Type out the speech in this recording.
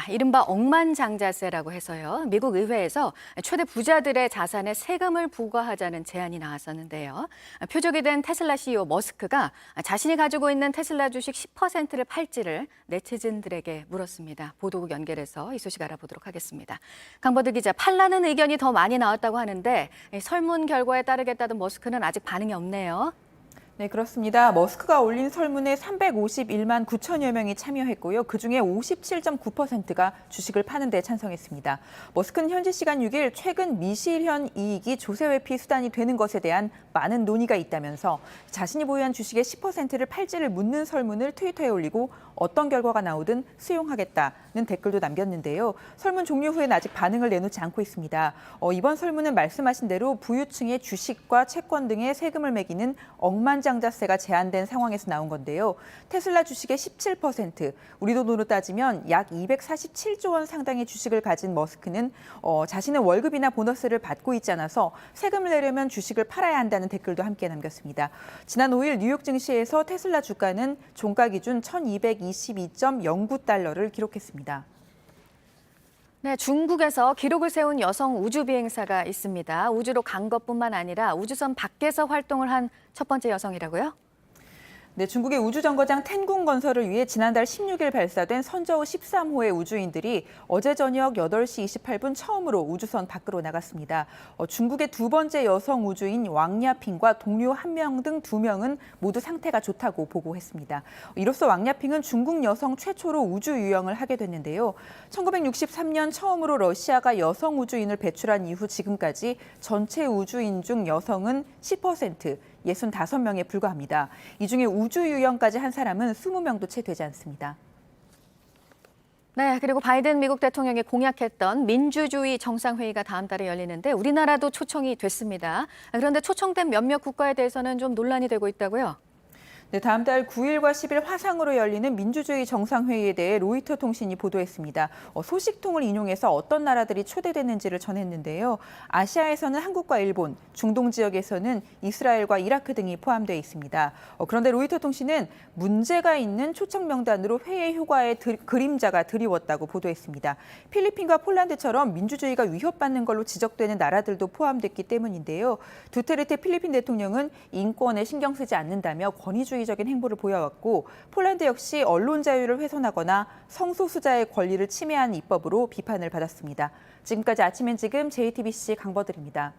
이른바 억만장자세라고 해서요. 미국 의회에서 최대 부자들의 자산에 세금을 부과하자는 제안이 나왔었는데요. 표적이 된 테슬라 CEO 머스크가 자신이 가지고 있는 테슬라 주식 10%를 팔지를 네티즌들에게 물었습니다. 보도국 연결해서 이 소식 알아보도록 하겠습니다. 강버들 기자, 팔라는 의견이 더 많이 나왔다고 하는데 설문 결과에 따르겠다던 머스크는 아직 반응이 없네요. 네, 그렇습니다. 머스크가 올린 설문에 351만 9천여 명이 참여했고요. 그중에 57.9%가 주식을 파는 데 찬성했습니다. 머스크는 현지 시간 6일 최근 미실현 이익이 조세회피 수단이 되는 것에 대한 많은 논의가 있다면서 자신이 보유한 주식의 10%를 팔지를 묻는 설문을 트위터에 올리고 어떤 결과가 나오든 수용하겠다는 댓글도 남겼는데요. 설문 종료 후엔 아직 반응을 내놓지 않고 있습니다. 이번 설문은 말씀하신 대로 부유층의 주식과 채권 등의 세금을 매기는 억만장자세가 제한된 상황에서 나온 건데요. 테슬라 주식의 17%, 우리 돈으로 따지면 약 247조 원 상당의 주식을 가진 머스크는 자신은 월급이나 보너스를 받고 있지 않아서 세금을 내려면 주식을 팔아야 한다는 댓글도 함께 남겼습니다. 지난 5일 뉴욕 증시에서 테슬라 주가는 종가 기준 1222.09달러를 기록했습니다. 네, 중국에서 기록을 세운 여성 우주 비행사가 있습니다. 우주로 간 것뿐만 아니라 우주선 밖에서 활동을 한 첫 번째 여성이라고요? 네, 중국의 우주정거장 텐궁 건설을 위해 지난달 16일 발사된 선저우 13호의 우주인들이 어제 저녁 8시 28분 처음으로 우주선 밖으로 나갔습니다. 중국의 두 번째 여성 우주인 왕야핑과 동료 1명 등 2명은 모두 상태가 좋다고 보고했습니다. 이로써 왕야핑은 중국 여성 최초로 우주 유영을 하게 됐는데요. 1963년 처음으로 러시아가 여성 우주인을 배출한 이후 지금까지 전체 우주인 중 여성은 10%, 65명에 불과합니다. 이 중에 우주 유영까지 한 사람은 20명도 채 되지 않습니다. 네, 그리고 바이든 미국 대통령이 공약했던 민주주의 정상회의가 다음 달에 열리는데 우리나라도 초청이 됐습니다. 그런데 초청된 몇몇 국가에 대해서는 좀 논란이 되고 있다고요? 네, 다음 달 9일과 10일 화상으로 열리는 민주주의 정상회의에 대해 로이터 통신이 보도했습니다. 소식통을 인용해서 어떤 나라들이 초대됐는지를 전했는데요. 아시아에서는 한국과 일본, 중동 지역에서는 이스라엘과 이라크 등이 포함되어 있습니다. 그런데 로이터 통신은 문제가 있는 초청 명단으로 회의 효과의 그림자가 드리웠다고 보도했습니다. 필리핀과 폴란드처럼 민주주의가 위협받는 걸로 지적되는 나라들도 포함됐기 때문인데요. 두테르테 필리핀 대통령은 인권에 신경 쓰지 않는다며 권위주의적인 행보를 보여왔고 폴란드 역시 언론 자유를 훼손하거나 성소수자의 권리를 침해한 입법으로 비판을 받았습니다. 지금까지 아침 엔 지금 JTBC 강버들입니다.